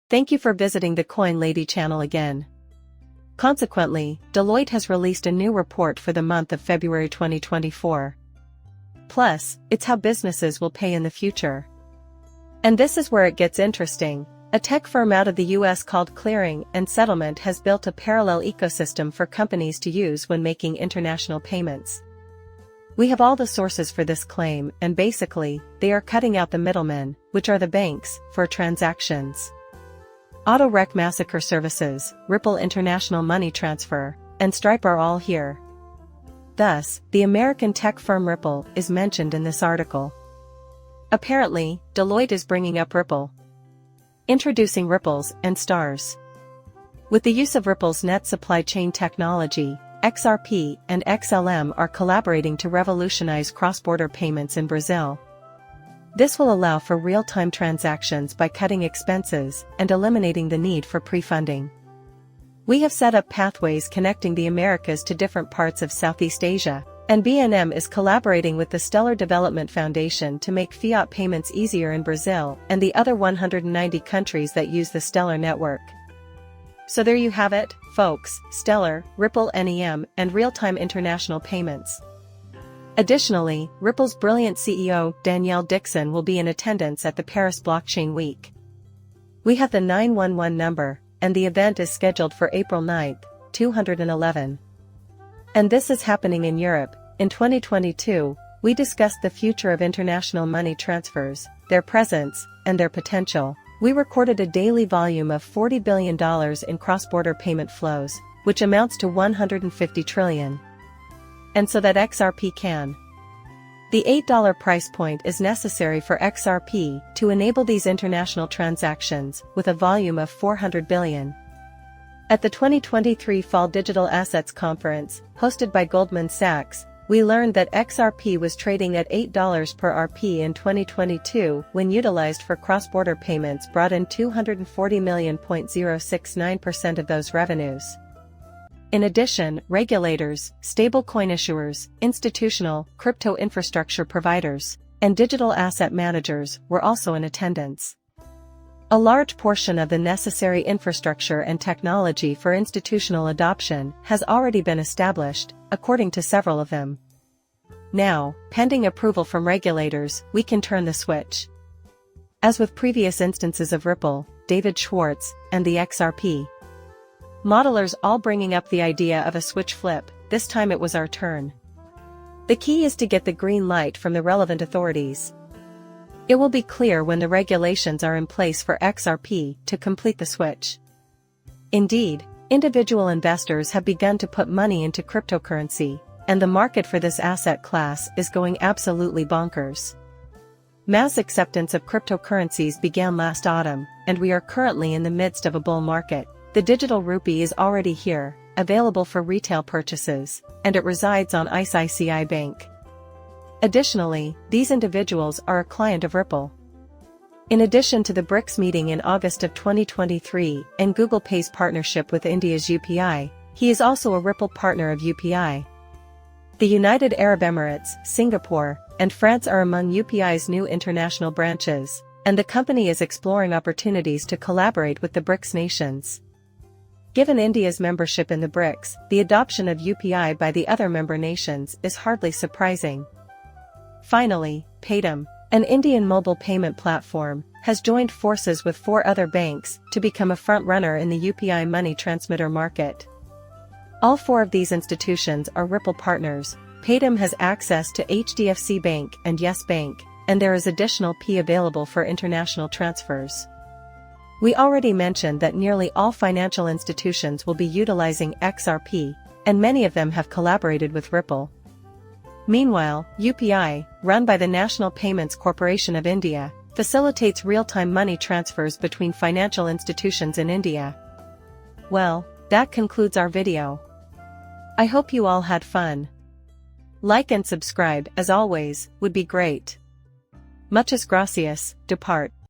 Thank you for visiting the Coin Lady channel again. Consequently, Deloitte has released a new report for the month of February 2024. Plus, it's how businesses will pay in the future. And this is where it gets interesting. A tech firm out of the US called Clearing and Settlement has built a parallel ecosystem for companies to use when making international payments. We have all the sources for this claim, and basically, they are cutting out the middlemen, which are the banks, for transactions. Auto-Rec Massacre Services, Ripple International Money Transfer, and Stripe are all here. Thus, the American tech firm Ripple is mentioned in this article. Apparently, Deloitte is bringing up Ripple. Introducing Ripples and Stars. With the use of Ripple's net supply chain technology, XRP and XLM are collaborating to revolutionize cross-border payments in Brazil. This will allow for real-time transactions by cutting expenses and eliminating the need for pre-funding. We have set up pathways connecting the Americas to different parts of Southeast Asia, and BNM is collaborating with the Stellar Development Foundation to make fiat payments easier in Brazil and the other 190 countries that use the Stellar network. So there you have it, folks, Stellar, Ripple NEM, and real-time international payments. Additionally, Ripple's brilliant CEO, Danielle Dixon, will be in attendance at the Paris Blockchain Week. We have the 911 number, and the event is scheduled for April 9, 211. And this is happening in Europe. In 2022, we discussed the future of international money transfers, their presence, and their potential. We recorded a daily volume of $40 billion in cross-border payment flows, which amounts to 150 trillion. And so that XRP can. The $8 price point is necessary for XRP to enable these international transactions with a volume of 400 billion. At the 2023 Fall Digital Assets Conference, hosted by Goldman Sachs, we learned that XRP was trading at $8 per RP in 2022 when utilized for cross-border payments brought in 240 million, 0.069% of those revenues. In addition, regulators, stablecoin issuers, institutional, crypto infrastructure providers, and digital asset managers were also in attendance. A large portion of the necessary infrastructure and technology for institutional adoption has already been established, according to several of them. Now, pending approval from regulators, we can turn the switch. As with previous instances of Ripple, David Schwartz, and the XRP modelers all bringing up the idea of a switch flip, this time it was our turn. The key is to get the green light from the relevant authorities. It will be clear when the regulations are in place for XRP to complete the switch. Indeed, individual investors have begun to put money into cryptocurrency, and the market for this asset class is going absolutely bonkers. Mass acceptance of cryptocurrencies began last autumn, and we are currently in the midst of a bull market. The digital rupee is already here, available for retail purchases, and it resides on ICICI Bank. Additionally, these individuals are a client of Ripple. In addition to the BRICS meeting in August of 2023 and Google Pay's partnership with India's UPI, he is also a Ripple partner of UPI. The United Arab Emirates, Singapore, and France are among UPI's new international branches, and the company is exploring opportunities to collaborate with the BRICS nations. Given India's membership in the BRICS, the adoption of UPI by the other member nations is hardly surprising. Finally, Paytm, an Indian mobile payment platform, has joined forces with 4 other banks to become a front-runner in the UPI money transmitter market. All 4 of these institutions are Ripple partners. Paytm has access to HDFC Bank and Yes Bank, and there is additional P available for international transfers. We already mentioned that nearly all financial institutions will be utilizing XRP, and many of them have collaborated with Ripple. Meanwhile, UPI, run by the National Payments Corporation of India, facilitates real-time money transfers between financial institutions in India. Well, that concludes our video. I hope you all had fun. Like and subscribe, as always, would be great. Muchas gracias, depart.